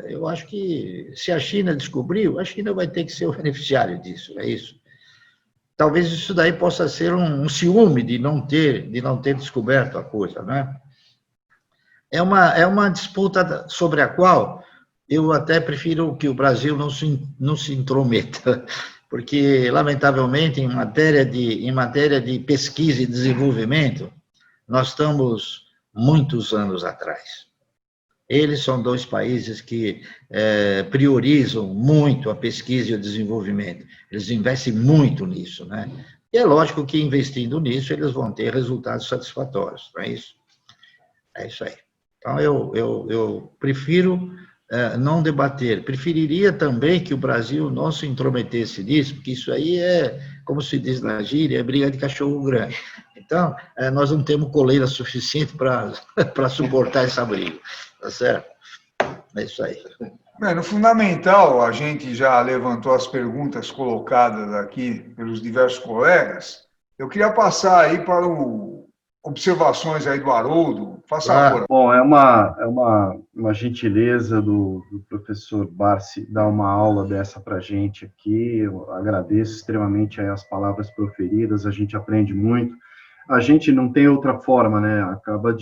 Eu acho que, se a China descobriu, a China vai ter que ser o beneficiário disso, não é isso? Talvez isso daí possa ser um ciúme de não ter descoberto a coisa, né? É uma disputa sobre a qual eu até prefiro que o Brasil não se intrometa, porque, lamentavelmente, em matéria de pesquisa e desenvolvimento, nós estamos muitos anos atrás. Eles são dois países que priorizam muito a pesquisa e o desenvolvimento. Eles investem muito nisso, né? E é lógico que, investindo nisso, eles vão ter resultados satisfatórios, não é isso? É isso aí. Então, eu prefiro não debater. Preferiria também que o Brasil não se intrometesse nisso, porque isso aí é, como se diz na gíria, é briga de cachorro grande. Então, nós não temos coleira suficiente para suportar essa briga, tá certo? É isso aí. No fundamental, a gente já levantou as perguntas colocadas aqui pelos diversos colegas. Eu queria passar aí para observações aí do Haroldo. Faça favor. Bom, é uma gentileza do professor Barsi dar uma aula dessa para a gente aqui. Eu agradeço extremamente as palavras proferidas, a gente aprende muito. A gente não tem outra forma, né? Acaba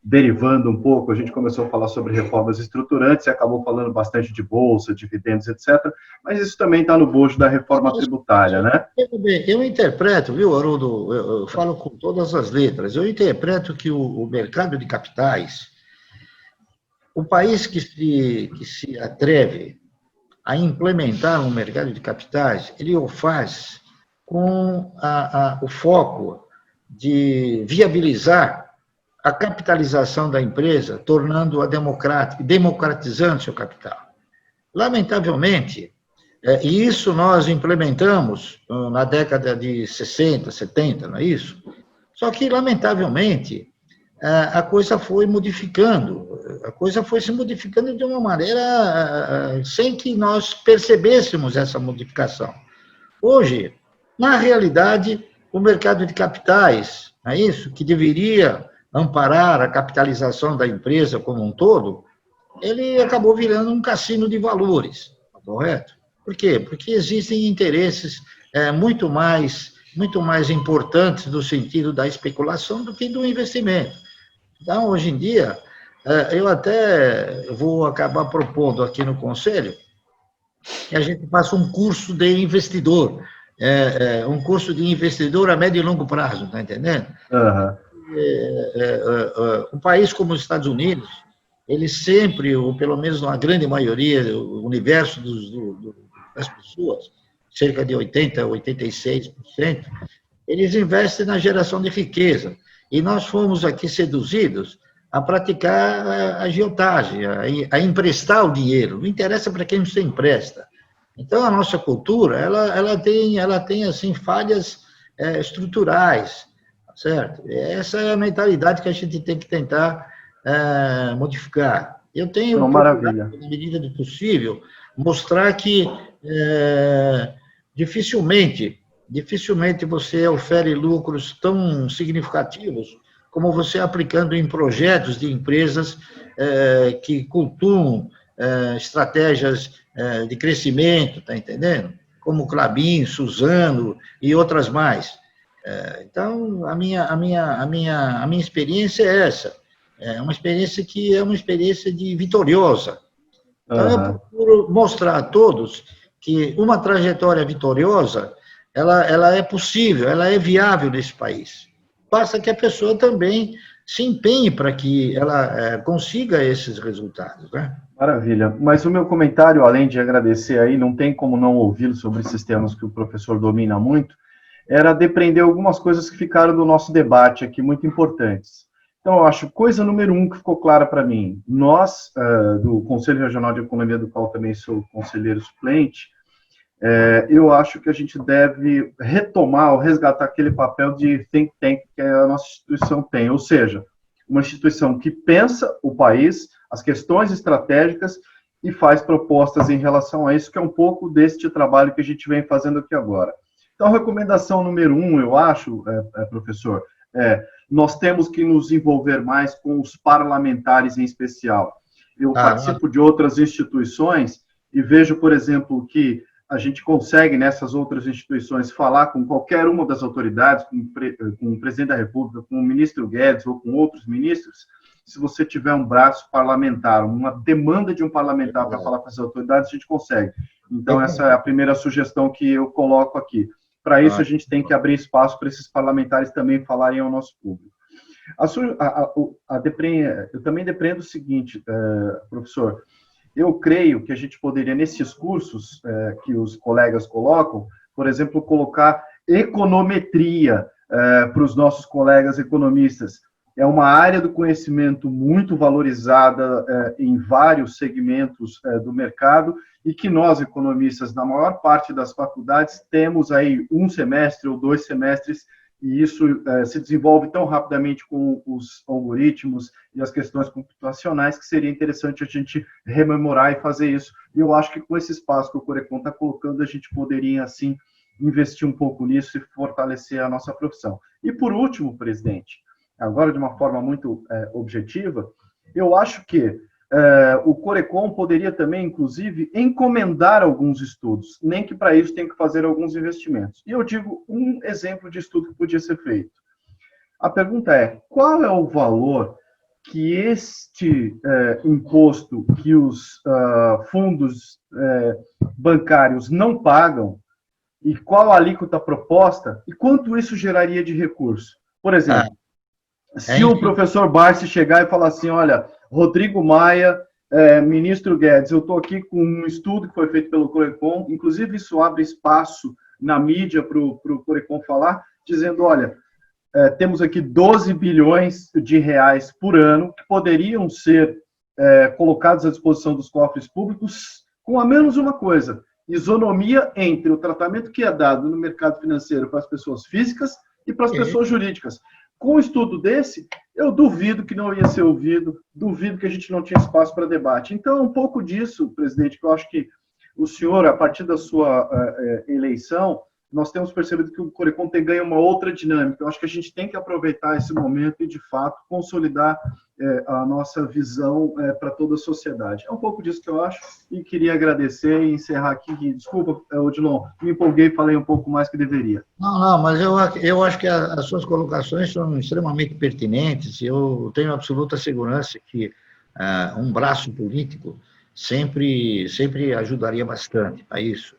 derivando um pouco. A gente começou a falar sobre reformas estruturantes e acabou falando bastante de bolsa, dividendos, etc. Mas isso também está no bojo da reforma tributária, né? Eu interpreto, viu, Haroldo? Eu falo com todas as letras. Eu interpreto que o mercado de capitais, o país que se atreve a implementar um mercado de capitais, ele o faz com o foco de viabilizar a capitalização da empresa, tornando-a democrática, democratizando seu capital. Lamentavelmente, e isso nós implementamos na década de 60, 70, não é isso? Só que, lamentavelmente, a coisa foi modificando, a coisa foi se modificando de uma maneira sem que nós percebêssemos essa modificação. Hoje, na realidade, o mercado de capitais, não é isso? Que deveria amparar a capitalização da empresa como um todo, ele acabou virando um cassino de valores, correto? Por quê? Porque existem interesses muito mais importantes no sentido da especulação do que do investimento. Então, hoje em dia, eu até vou acabar propondo aqui no Conselho que a gente faça um curso de investidor, um curso de investidor a médio e longo prazo, tá entendendo? Uhum. Um país como os Estados Unidos, ele sempre, ou pelo menos na grande maioria, o universo das pessoas, cerca de 80%, 86%, eles investem na geração de riqueza. E nós fomos aqui seduzidos a praticar a agiotagem, a emprestar o dinheiro. Não interessa para quem você empresta. Então, a nossa cultura, ela tem assim, falhas estruturais, certo? Essa é a mentalidade que a gente tem que tentar modificar. Eu tenho, maravilha, na medida do possível, mostrar que dificilmente você ofere lucros tão significativos como você aplicando em projetos de empresas que cultuam estratégias de crescimento, tá entendendo? Como Klabin, Suzano e outras mais. Então, a minha experiência é essa. É uma experiência que é uma experiência de vitoriosa. Então, eu procuro mostrar a todos que uma trajetória vitoriosa, ela é possível, ela é viável nesse país. Basta que a pessoa também se empenhe para que ela consiga esses resultados, né? Maravilha. Mas o meu comentário, além de agradecer aí, não tem como não ouvi-lo sobre esses temas que o professor domina muito, era depreender algumas coisas que ficaram do nosso debate aqui, muito importantes. Então, eu acho, coisa número 1 que ficou clara para mim, nós, do Conselho Regional de Economia, do qual também sou conselheiro suplente, eu acho que a gente deve retomar ou resgatar aquele papel de think tank que a nossa instituição tem, ou seja, uma instituição que pensa o país, as questões estratégicas e faz propostas em relação a isso, que é um pouco deste trabalho que a gente vem fazendo aqui agora. Então, recomendação número 1, eu acho, professor, nós temos que nos envolver mais com os parlamentares em especial. Eu participo de outras instituições e vejo, por exemplo, que a gente consegue, nessas outras instituições, falar com qualquer uma das autoridades, com o presidente da República, com o ministro Guedes ou com outros ministros, se você tiver um braço parlamentar, uma demanda de um parlamentar para falar com as autoridades, a gente consegue. Então, essa é a primeira sugestão que eu coloco aqui. Para isso, a gente tem que abrir espaço para esses parlamentares também falarem ao nosso público. Eu também depreendo o seguinte, professor, eu creio que a gente poderia, nesses cursos que os colegas colocam, por exemplo, colocar econometria para os nossos colegas economistas. é uma área do conhecimento muito valorizada em vários segmentos do mercado e que nós, economistas, na maior parte das faculdades, temos aí 1 semestre ou 2 semestres e isso se desenvolve tão rapidamente com os algoritmos e as questões computacionais que seria interessante a gente rememorar e fazer isso. E eu acho que com esse espaço que o Corecon está colocando, a gente poderia, assim, investir um pouco nisso e fortalecer a nossa profissão. E, por último, presidente, agora de uma forma muito objetiva, eu acho que o Corecon poderia também, inclusive, encomendar alguns estudos, nem que para isso tem que fazer alguns investimentos. E eu digo um exemplo de estudo que podia ser feito. A pergunta é, qual é o valor que este imposto que os fundos bancários não pagam e qual a alíquota proposta e quanto isso geraria de recurso? Por exemplo, se o professor Barsi chegar e falar assim, olha, Rodrigo Maia, ministro Guedes, eu estou aqui com um estudo que foi feito pelo Corecon, inclusive isso abre espaço na mídia para o Corecon falar, dizendo, olha, temos aqui 12 bilhões de reais por ano que poderiam ser colocados à disposição dos cofres públicos com a menos uma coisa, isonomia entre o tratamento que é dado no mercado financeiro para as pessoas físicas e para as pessoas jurídicas. Com um estudo desse, eu duvido que não ia ser ouvido, duvido que a gente não tinha espaço para debate. Então, é um pouco disso, presidente, que eu acho que o senhor, a partir da sua eleição, nós temos percebido que o Corecon ganha uma outra dinâmica. Eu acho que a gente tem que aproveitar esse momento e, de fato, consolidar a nossa visão para toda a sociedade. É um pouco disso que eu acho e queria agradecer e encerrar aqui. Desculpa, Odilon, me empolguei e falei um pouco mais que deveria. Não, mas eu acho que as suas colocações são extremamente pertinentes e eu tenho absoluta segurança que um braço político sempre ajudaria bastante a isso.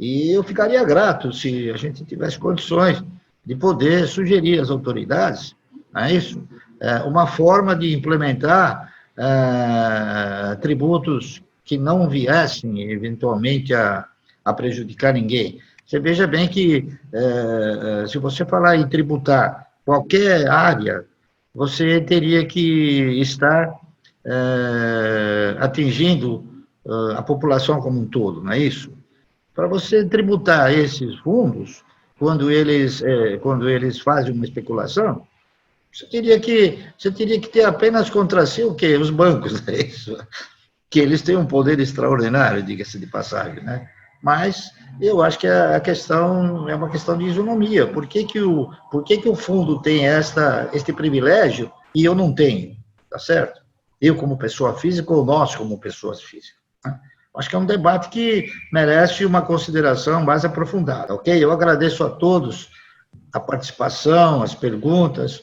E eu ficaria grato se a gente tivesse condições de poder sugerir às autoridades, não é isso? Uma forma de implementar tributos que não viessem, eventualmente, a prejudicar ninguém. Você veja bem que, se você falar em tributar qualquer área, você teria que estar atingindo a população como um todo, não é isso? Para você tributar esses fundos, quando eles fazem uma especulação, você teria que ter apenas contra si o quê? Os bancos, não é isso? Que eles têm um poder extraordinário, diga-se de passagem, né? Mas eu acho que a questão é uma questão de isonomia. Por que o fundo tem este privilégio e eu não tenho? Tá certo? Eu como pessoa física ou nós como pessoas físicas, né? Acho que é um debate que merece uma consideração mais aprofundada, ok? Eu agradeço a todos a participação, as perguntas,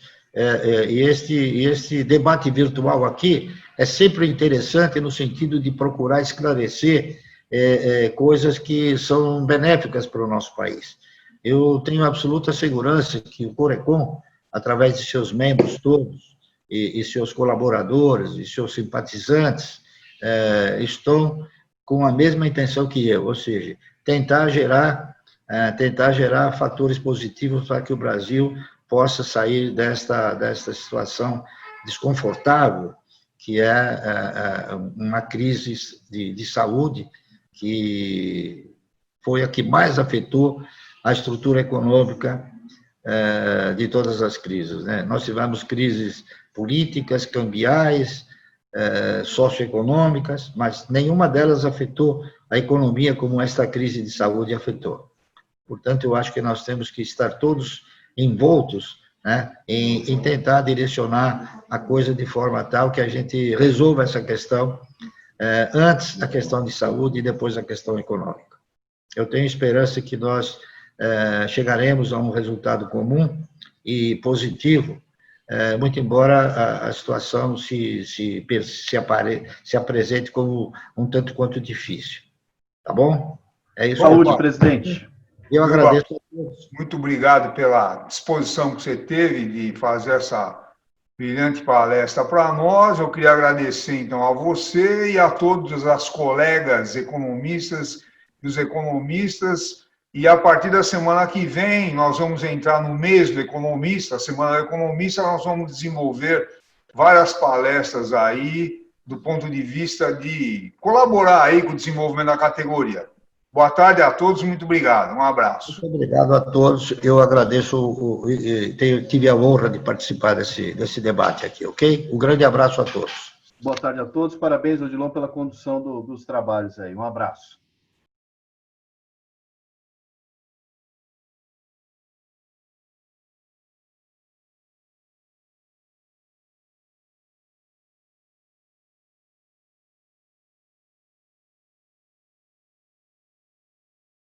e este debate virtual aqui é sempre interessante no sentido de procurar esclarecer coisas que são benéficas para o nosso país. Eu tenho absoluta segurança que o Corecon, através de seus membros todos, e seus colaboradores, e seus simpatizantes, estão com a mesma intenção que eu, ou seja, tentar gerar fatores positivos para que o Brasil possa sair desta situação desconfortável, que é uma crise de saúde, que foi a que mais afetou a estrutura econômica de todas as crises, né? Nós tivemos crises políticas, cambiais, socioeconômicas, mas nenhuma delas afetou a economia como esta crise de saúde afetou. Portanto, eu acho que nós temos que estar todos envoltos, né, em tentar direcionar a coisa de forma tal que a gente resolva essa questão antes da questão de saúde e depois a questão econômica. Eu tenho esperança que nós chegaremos a um resultado comum e positivo, muito embora a situação se apresente como um tanto quanto difícil. Tá bom? É isso. Saúde, presidente. Eu agradeço a todos. Muito obrigado pela disposição que você teve de fazer essa brilhante palestra para nós. Eu queria agradecer, então, a você e a todas as colegas economistas e os economistas E a partir da semana que vem, nós vamos entrar no mês do economista, a Semana do Economista, nós vamos desenvolver várias palestras aí, do ponto de vista de colaborar aí com o desenvolvimento da categoria. Boa tarde a todos, muito obrigado, um abraço. Muito obrigado a todos, eu agradeço, tive a honra de participar desse debate aqui, ok? Um grande abraço a todos. Boa tarde a todos, parabéns, Odilon, pela condução dos trabalhos aí. Um abraço.